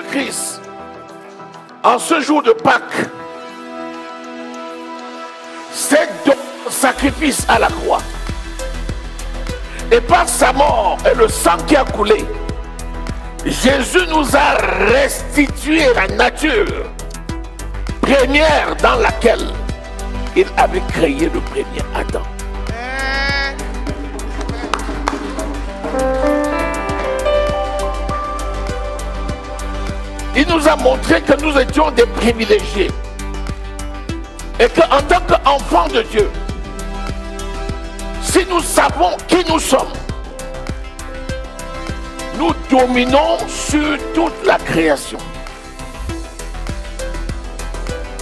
Jésus-Christ, en ce jour de Pâques, s'est donné un sacrifice à la croix. Et par sa mort et le sang qui a coulé, Jésus nous a restitué la nature première dans laquelle il avait créé le premier Adam. Il nous a montré que nous étions des privilégiés et qu'en tant qu'enfants de Dieu, si nous savons qui nous sommes, nous dominons sur toute la création.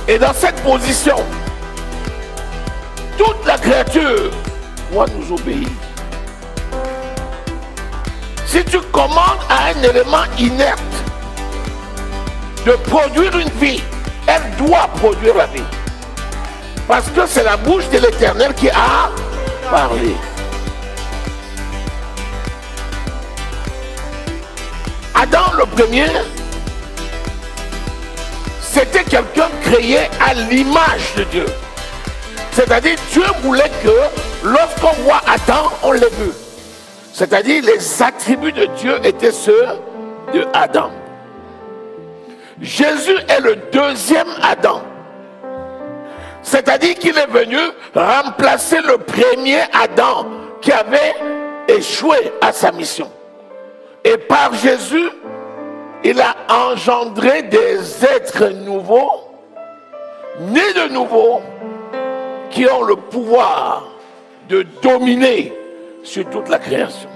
Et dans cette position, toute la créature doit nous obéir. Si tu commandes à un élément inerte de produire une vie, elle doit produire la vie. Parce que c'est la bouche de l'Éternel qui a parlé. Adam le premier, c'était quelqu'un créé à l'image de Dieu. C'est-à-dire Dieu voulait que lorsqu'on voit Adam, on l'ait vu. C'est-à-dire les attributs de Dieu étaient ceux de Adam. Jésus est le deuxième Adam. C'est-à-dire qu'il est venu remplacer le premier Adam qui avait échoué à sa mission. Et par Jésus, il a engendré des êtres nouveaux, nés de nouveau, qui ont le pouvoir de dominer sur toute la création.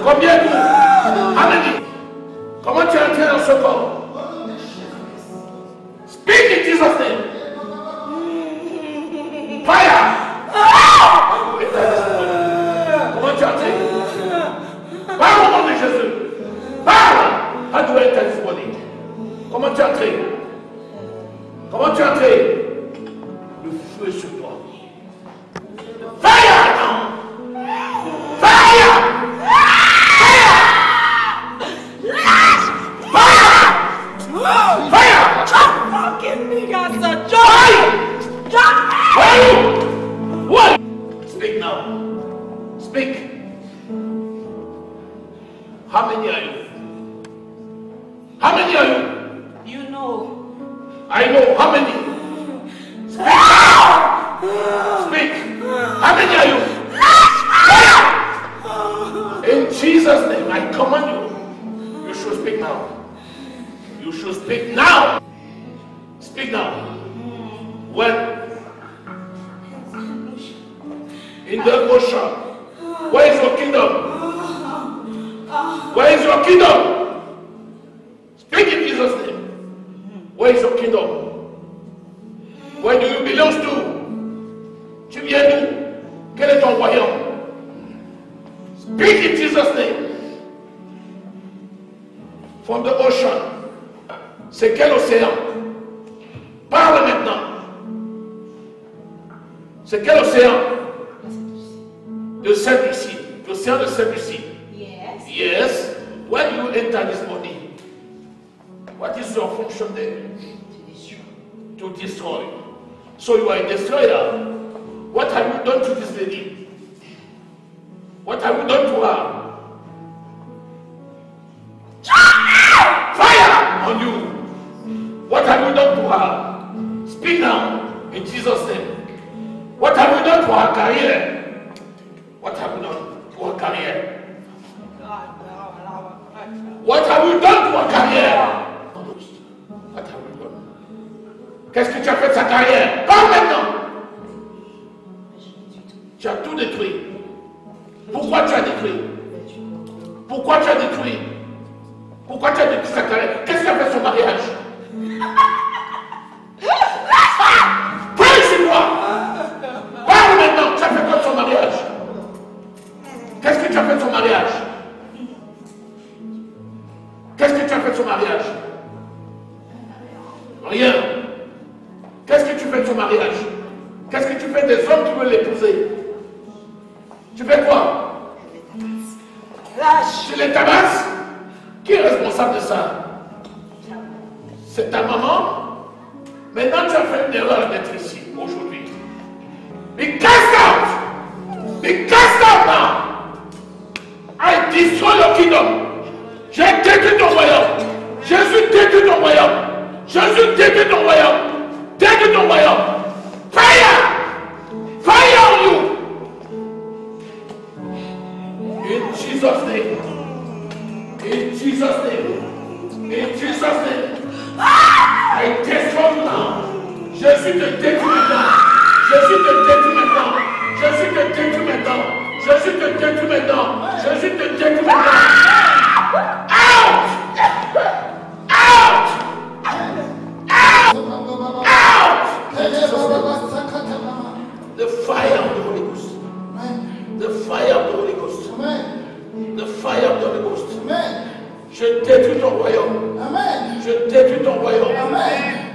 Combien? How many? Comment tu es entré dans ce corps? Speak in Jesus' name. Fire! Comment tu es entré? Parle au nom de Jésus. Parle! How do I enter this body? Comment tu es entré? Comment tu es entré? Le feu sur toi. Fire! Fire! Speak now. Speak. How many are you? How many are you? You know. I know. How many? Speak. Speak. How many are you? Fire! In Jesus' name, I command you. You should speak now. You should speak now. Speak now. When in the ocean, where is your kingdom? Where is your kingdom? Speak in Jesus' name. Where is your kingdom? Where do you belong to? Tu viens d'où? Quel est ton royaume? Speak in Jesus' name. From the ocean. C'est quel océan? Parle maintenant. C'est quel océan? The Saint-Lucie. L'océan de Saint-Lucie. Yes. Yes. When you enter this body, what is your function there? To destroy. So you are a destroyer. What have you done to this lady? What have you done to her? Fire on you. What have you done to her? Speak now in Jesus' name. What have you done to her career? What have you done to her career? What have you done to her career? What have you done? Qu'est-ce que tu as fait de sa carrière? Parle maintenant. Tu as tout détruit. Pourquoi tu as détruit? Pourquoi tu as détruit? Pourquoi tu as dit sa carrière? Qu'est-ce qui a fait son mariage? Parle chez moi. Parle maintenant. Tu as fait quoi de son mariage? Qu'est-ce que tu as fait de son mariage? Qu'est-ce que tu as fait de son mariage? Rien. Qu'est-ce que tu fais de son mariage? Qu'est-ce que tu fais des hommes qui veulent l'épouser? Tu fais quoi? Lâche. Tu les tabasses? Qui est responsable de ça? C'est ta maman? Maintenant tu as fait une erreur d'être ici aujourd'hui. Be cast out! Be cast out now! I destroy your kingdom! J'ai détruit ton royaume! Jésus détruit ton royaume! Jésus détruit ton royaume! Détruit ton royaume! Fire! Fire on you! In Jesus' name! In Jesus' name! In Jesus' name! I destroy you now! Jésus te détruit maintenant! Jésus te détruit maintenant! Jésus te détruit maintenant! Jésus te détruit maintenant! Jésus te détruit maintenant! Out! Out! Out! The fire of the Holy Ghost. The fire of the Holy Ghost. The fire of the Holy Ghost. Je détruis ton royaume. Je détruis ton royaume.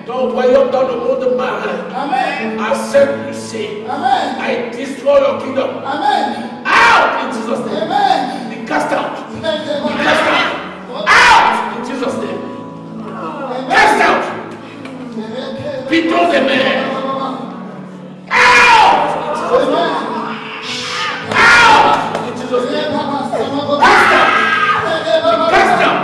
Ton royaume dans le monde marin. À Saint-Lucie. I destroy your kingdom. Out in Jesus' name. Be cast out. Be cast out. Out in Jesus' name. Cast out. Piton des mers. Out in Jesus' name. Out in Jesus' name. Cast out. Cast out.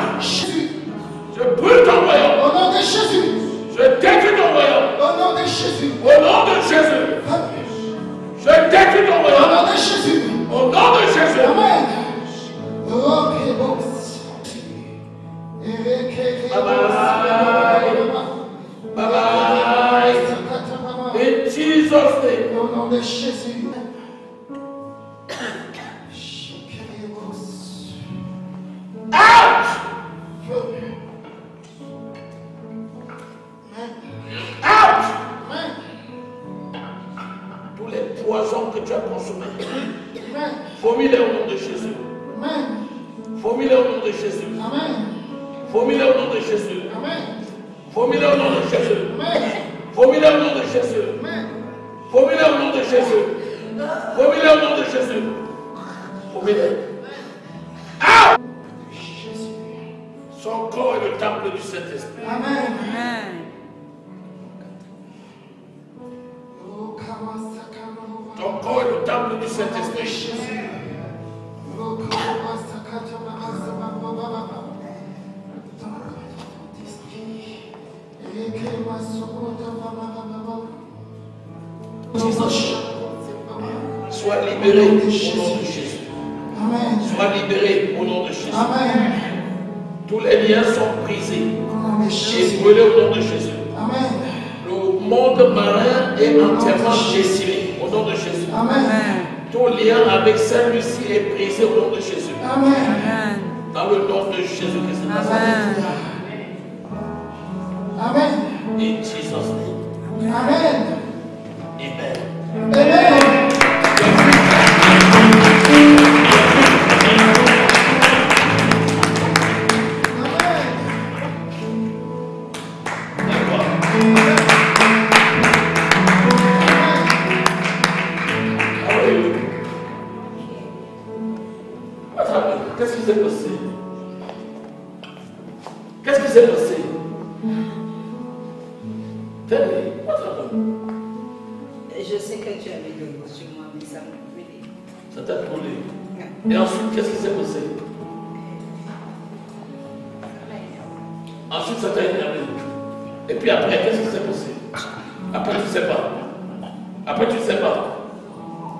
Je brûle ton royaume. Au nom de Jésus. Je détruis ton royaume. Au nom de Jésus. Au nom de Jésus. Je détruis ton Au royaume. nom de Jésus. Au nom de Jésus. Amen. Bye bye. In Jesus' name. Au nom de Jésus. Out. Out. Tous les poisons que tu as consommés, vomis-les au nom de Jésus. Vomis-les au nom de Jésus. Vomis-les au nom de Jésus. Vomis-les au nom de Jésus. Vomis-les au nom de Jésus. Vomis-les au nom de Jésus. Vomis-les au nom de Jésus. Vomis-les. Out. Son corps est le temple du Saint-Esprit. Amen. Ton corps est le temple du Saint-Esprit. Sois libéré au nom de Jésus. Sois libéré au nom de Jésus. Tous les liens sont brisés et brûlés au nom de Jésus. Le monde marin est entièrement décimé au nom de Jésus. Tout lien avec Saint-Lucie est brisé au nom de Jésus. Dans le nom de Jésus-Christ. Amen. In Jesus' name. Amen. Amen. Amen. Qu'est-ce qui s'est passé? Qu'est-ce qui s'est passé? Tell me, what happened? Je sais que tu avais de l'eau sur moi, mais ça m'a brûlé. Ça t'a brûlé. Et ensuite, qu'est-ce qui s'est passé? Ensuite, ça t'a énervé. Et puis après, qu'est-ce qui s'est passé? Après, tu ne sais pas. Après, tu ne sais pas.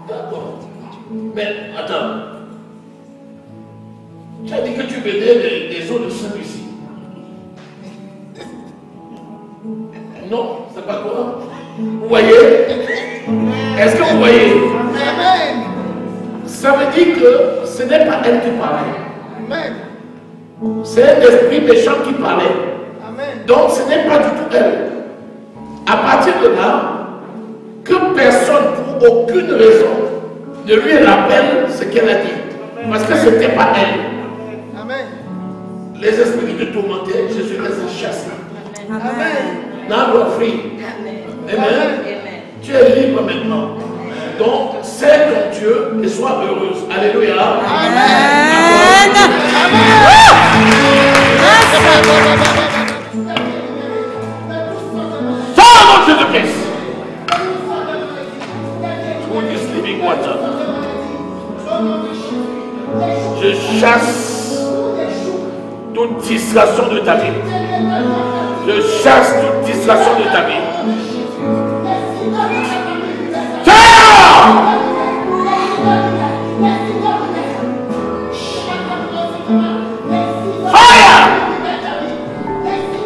D'accord. Mais attends. Tu as dit que tu venais des eaux de Saint-Lucie. Non, c'est pas quoi. Vous voyez? Est-ce que vous voyez? Amen. Ça veut dire que ce n'est pas elle qui parle. Amen. C'est un esprit méchant qui parlait. Amen. Donc ce n'est pas du tout elle. À partir de là, que personne pour aucune raison ne lui rappelle ce qu'elle a dit. Parce que ce n'était pas elle. Amen. Les esprits qui te tourmentaient, Jésus les a chassés. Amen. Now you are free. Amen. Amen. Amen. Tu es libre maintenant. Donc, c'est ton Dieu et sois heureuse. Alléluia. Sors de Jésus-Christ. Through this living water. Je chasse toute distraction de ta vie. Je chasse toute distraction de ta vie. Fire!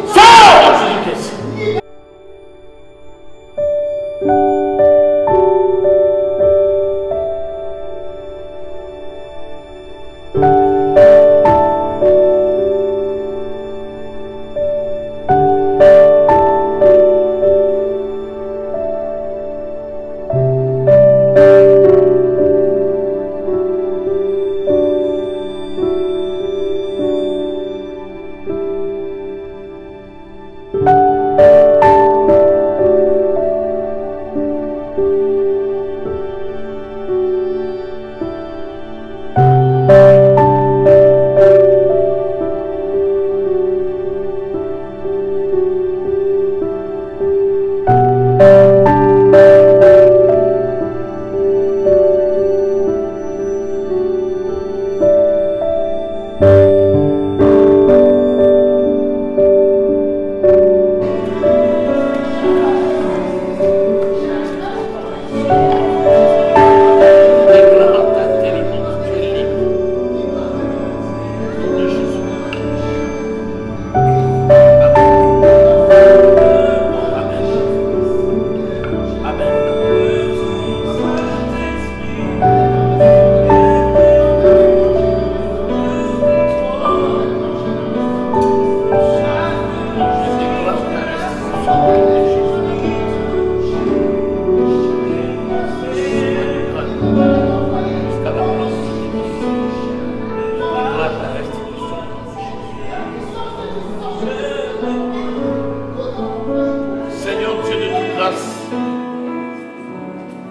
Fire!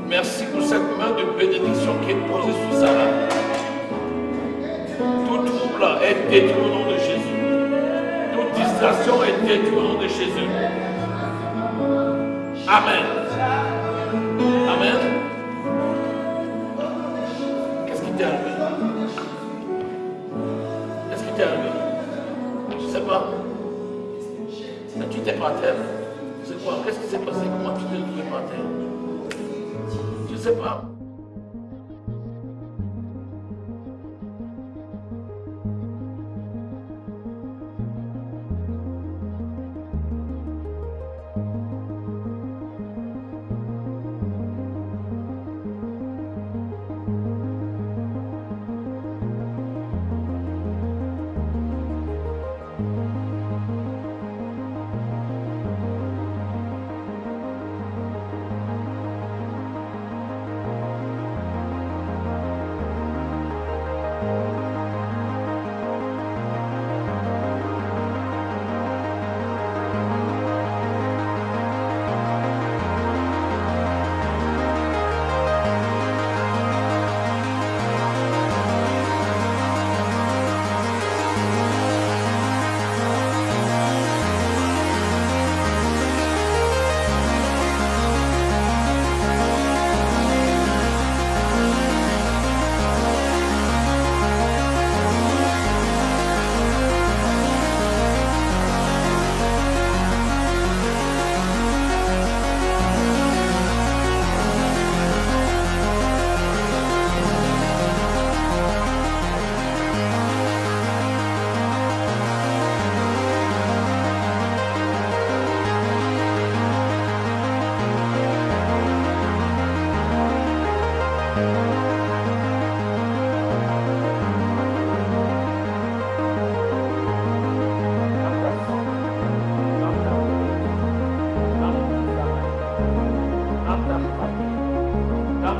Merci pour cette main de bénédiction qui est posée sur Sarah. Tout trouble est détruit au nom de Jésus. Toute distraction est détruite au nom de Jésus. Amen. Amen. Qu'est-ce qui t'est arrivé? Qu'est-ce qui t'est arrivé? Je ne sais pas. Mais tu t'es par terre. C'est quoi? Qu'est-ce qui s'est passé? Comment tu t'es trouvé par terre? Je ne sais pas.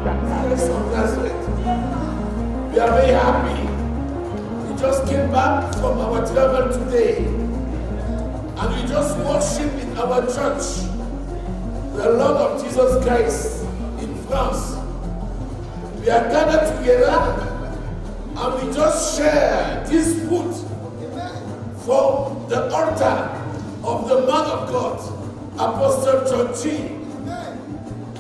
Yes, of Nazareth. We are very happy. We just came back from our travel today. And we just worship in our church. The Lord of Jesus Christ in France. We are gathered together and we just share this food from the altar of the man of God, Apostle John G.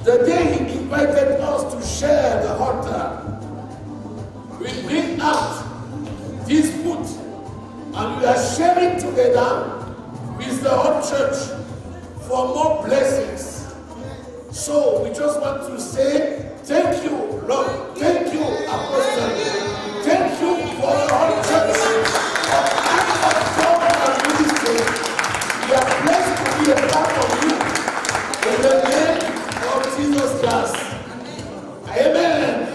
The day he invited us to share the altar, we bring out this food and we are sharing together with the whole church for more blessings. So we just want to say thank you, Lord. Thank you, Apostle. Thank you for the whole church. We are blessed to be a part of you. In the name of Jesus Christ. Amen.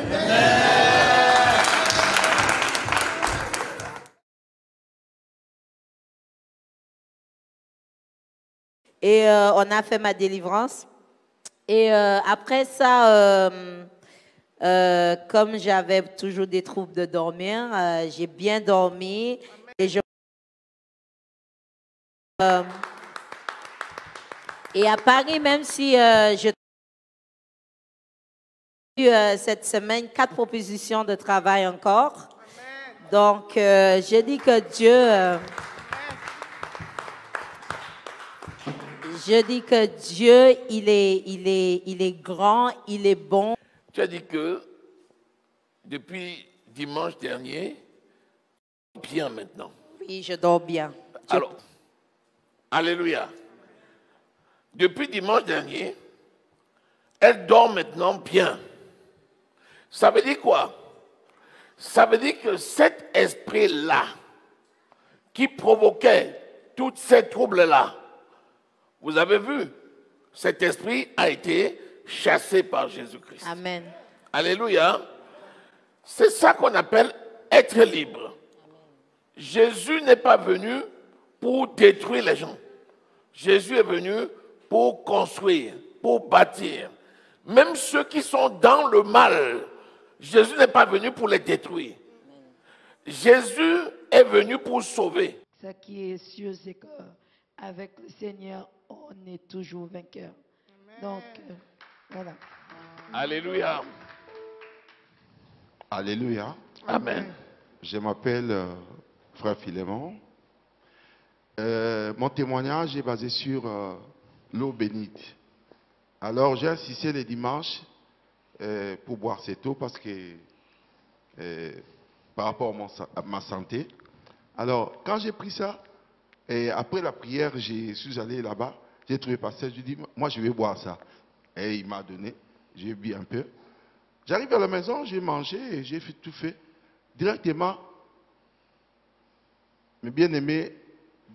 Et on a fait ma délivrance. Et après ça, comme j'avais toujours des troubles de dormir, j'ai bien dormi. Et à Paris, même si je eu cette semaine 4 propositions de travail encore. Donc, je dis que Dieu... Je dis que Dieu, il est grand, il est bon. Tu as dit que depuis dimanche dernier, bien maintenant. Oui, je dors bien. Alors, alléluia. Depuis dimanche dernier, elle dort maintenant bien. Ça veut dire quoi? Ça veut dire que cet esprit-là, qui provoquait tous ces troubles-là, vous avez vu, cet esprit a été chassé par Jésus-Christ. Amen. Alléluia. C'est ça qu'on appelle être libre. Amen. Jésus n'est pas venu pour détruire les gens. Jésus est venu pour construire, pour bâtir. Même ceux qui sont dans le mal, Jésus n'est pas venu pour les détruire. Amen. Jésus est venu pour sauver. Ce qui est sûr, c'est qu'avec le Seigneur, on est toujours vainqueur. Amen. Donc, voilà. Alléluia. Alléluia. Amen. Je m'appelle Frère Philémon. Mon témoignage est basé sur l'eau bénite. Alors, j'ai insisté les dimanches pour boire cette eau parce que par rapport à ma santé. Alors, quand j'ai pris ça, et après la prière, je suis allé là-bas, j'ai trouvé pasteur, je lui ai dit, moi je vais boire ça. Et il m'a donné, j'ai bu un peu. J'arrive à la maison, j'ai mangé, j'ai tout fait. Directement, mes bien-aimés,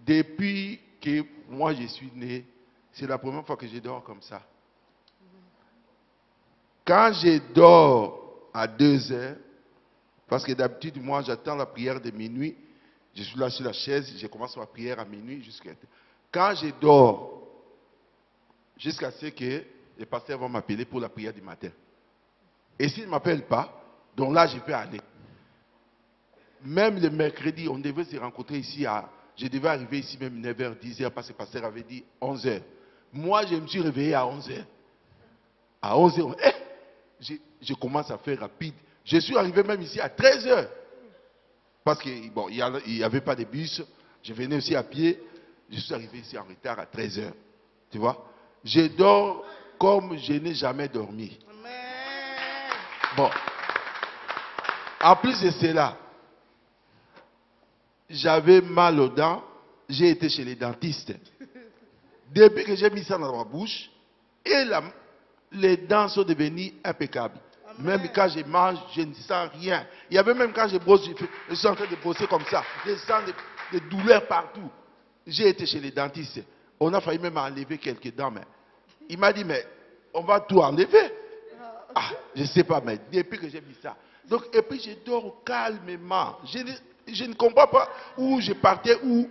depuis que moi je suis né, c'est la première fois que je dors comme ça. Quand je dors à 2 heures, parce que d'habitude, moi j'attends la prière de minuit, je suis là sur la chaise, je commence ma prière à minuit jusqu'à... Quand je dors, jusqu'à ce que les pasteurs vont m'appeler pour la prière du matin. Et s'ils ne m'appellent pas, donc là je peux aller. Même le mercredi, on devait se rencontrer ici je devais arriver ici même 9h, 10h, parce que le pasteur avait dit 11h. Moi, je me suis réveillé à 11h. À 11h, je commence à faire rapide. Je suis arrivé même ici à 13h. Parce qu'il bon, n'y avait pas de bus. Je venais aussi à pied. Je suis arrivé ici en retard à 13h. Tu vois? Je dors comme je n'ai jamais dormi. Bon. En plus de cela, j'avais mal aux dents. J'ai été chez les dentistes. Depuis que j'ai mis ça dans ma bouche, et les dents sont devenues impeccables. Même quand je mange, je ne sens rien. Il y avait même quand je brosse, je suis en train de brosser comme ça. Je sens des douleurs partout. J'ai été chez les dentistes. On a failli même enlever quelques dents. Mais il m'a dit, mais on va tout enlever. Ah, je ne sais pas, mais depuis que j'ai mis ça. Donc, et puis je dors calmement. Je ne comprends pas où je partais, où.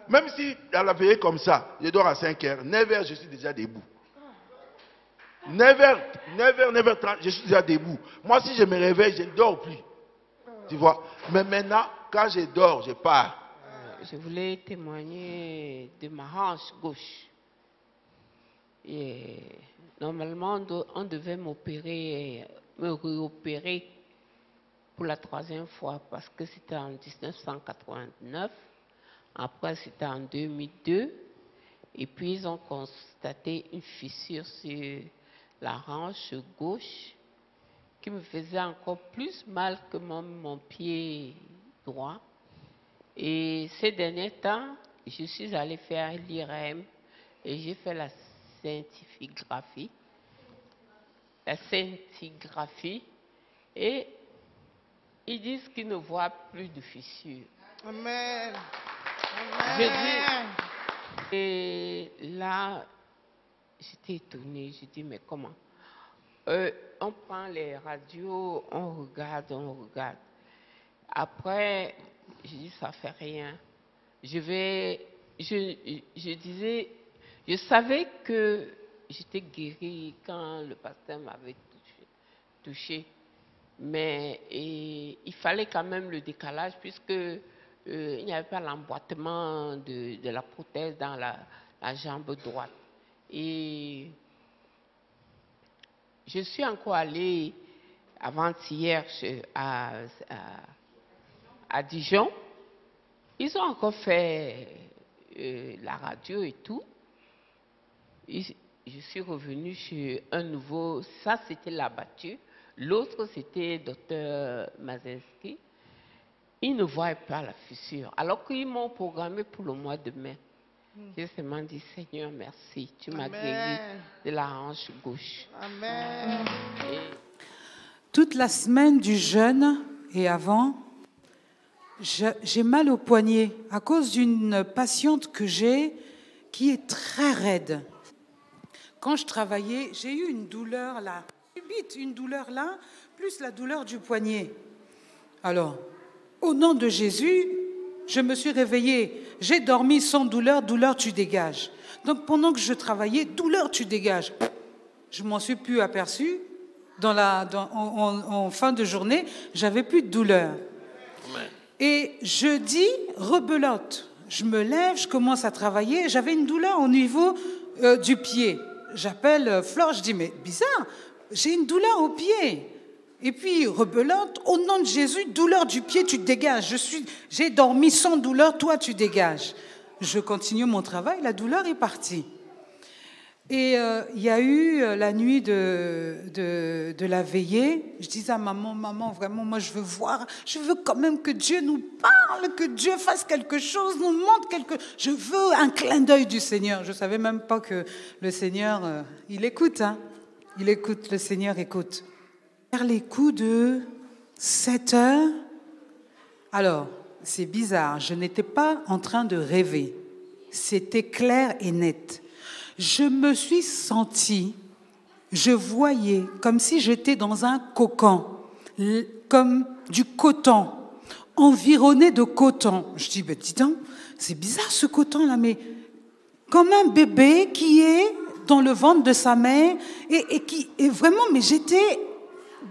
Même si à la veillée comme ça, je dors à 5h, 9h, je suis déjà debout. 9h, 9h30, je suis déjà debout. Moi, si je me réveille, je ne dors plus. Tu vois? Mais maintenant, quand je dors, je pars. Je voulais témoigner de ma hanche gauche. Et normalement, on devait m'opérer, me réopérer pour la 3e fois parce que c'était en 1989. Après, c'était en 2002. Et puis, ils ont constaté une fissure sur la hanche gauche qui me faisait encore plus mal que mon pied droit. Et ces derniers temps, je suis allée faire l'IRM et j'ai fait la scintigraphie. Et ils disent qu'ils ne voient plus de fissures. Amen. Je dis, et là, j'étais étonnée. Je dis, mais comment? On prend les radios, on regarde. Après, je dis, ça fait rien. Je disais, je savais que j'étais guérie quand le pasteur m'avait touché. Mais il fallait quand même le décalage puisque il n'y avait pas l'emboîtement de la prothèse dans la jambe droite. Et je suis encore allée avant-hier à Dijon. Ils ont encore fait la radio et tout. Je suis revenue chez un nouveau, ça c'était l'abattu. L'autre c'était Dr Mazinski. Ils ne voient pas la fissure, alors qu'ils m'ont programmé pour le mois de mai. J'ai seulement dit, Seigneur, merci, tu m'as guéri de la hanche gauche. Amen. Toute la semaine du jeûne et avant, j'ai mal au poignet à cause d'une patiente que j'ai qui est très raide. Quand je travaillais, j'ai eu une douleur là, une douleur là, plus la douleur du poignet. Alors, au nom de Jésus, je me suis réveillée. J'ai dormi sans douleur, douleur tu dégages. Donc pendant que je travaillais, douleur tu dégages. Je m'en suis plus aperçue. En fin de journée, j'avais plus de douleur. Et jeudi, rebelote. Je me lève, je commence à travailler. J'avais une douleur au niveau du pied. J'appelle Flore, je dis, mais bizarre, j'ai une douleur au pied. Et puis, rebelote, au nom de Jésus, douleur du pied, tu te dégages. J'ai dormi sans douleur, toi, tu dégages. Je continue mon travail, la douleur est partie. Et il y a eu la nuit de la veillée. Je disais à maman, vraiment, moi, je veux quand même que Dieu nous parle, que Dieu fasse quelque chose, nous montre quelque chose. Je veux un clin d'œil du Seigneur. Je ne savais même pas que le Seigneur, il écoute, hein. Il écoute, le Seigneur écoute. Vers les coups de 7 heures, alors, c'est bizarre, je n'étais pas en train de rêver. C'était clair et net. Je me suis sentie, je voyais comme si j'étais dans un cocon, comme du coton, environné de coton. Je dis, dis donc, c'est bizarre ce coton-là, mais comme un bébé qui est dans le ventre de sa mère, et vraiment, mais j'étais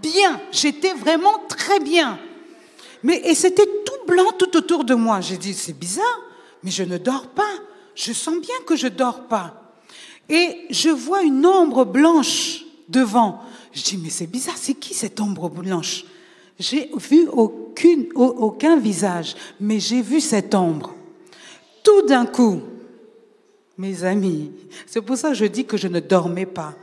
bien, j'étais vraiment très bien. Et c'était tout blanc tout autour de moi. J'ai dit, c'est bizarre, mais je ne dors pas. Je sens bien que je ne dors pas. Et je vois une ombre blanche devant. Je dis, mais c'est bizarre, c'est qui cette ombre blanche? J'ai vu aucun visage, mais j'ai vu cette ombre. Tout d'un coup, mes amis, c'est pour ça que je dis que je ne dormais pas.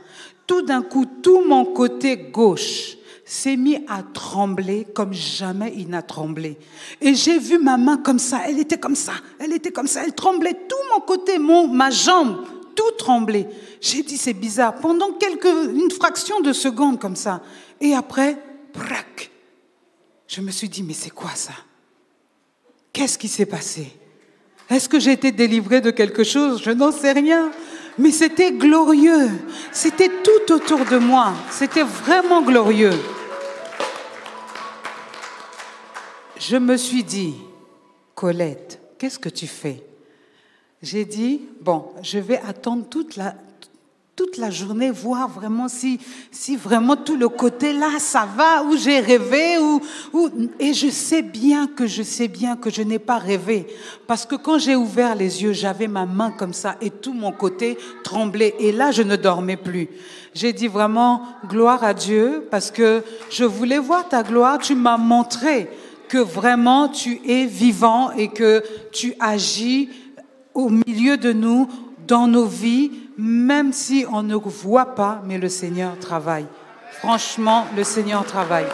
Tout d'un coup, tout mon côté gauche s'est mis à trembler comme jamais il n'a tremblé. Et j'ai vu ma main comme ça, elle était comme ça, elle tremblait. Tout mon côté, ma jambe, tout tremblait. J'ai dit, c'est bizarre. Pendant une fraction de seconde comme ça. Et après, brac, je me suis dit, mais c'est quoi ça? Qu'est-ce qui s'est passé? Est-ce que j'ai été délivrée de quelque chose? Je n'en sais rien. Mais c'était glorieux. C'était tout autour de moi. C'était vraiment glorieux. Je me suis dit, Colette, qu'est-ce que tu fais? J'ai dit, bon, je vais attendre toute la journée, voir vraiment si vraiment tout le côté là, ça va, ou j'ai rêvé, et je sais bien que je n'ai pas rêvé. Parce que quand j'ai ouvert les yeux, j'avais ma main comme ça et tout mon côté tremblait. Et là, je ne dormais plus. J'ai dit vraiment gloire à Dieu parce que je voulais voir ta gloire. Tu m'as montré que vraiment tu es vivant et que tu agis au milieu de nous, dans nos vies, même si on ne voit pas, mais le Seigneur travaille. Franchement, le Seigneur travaille.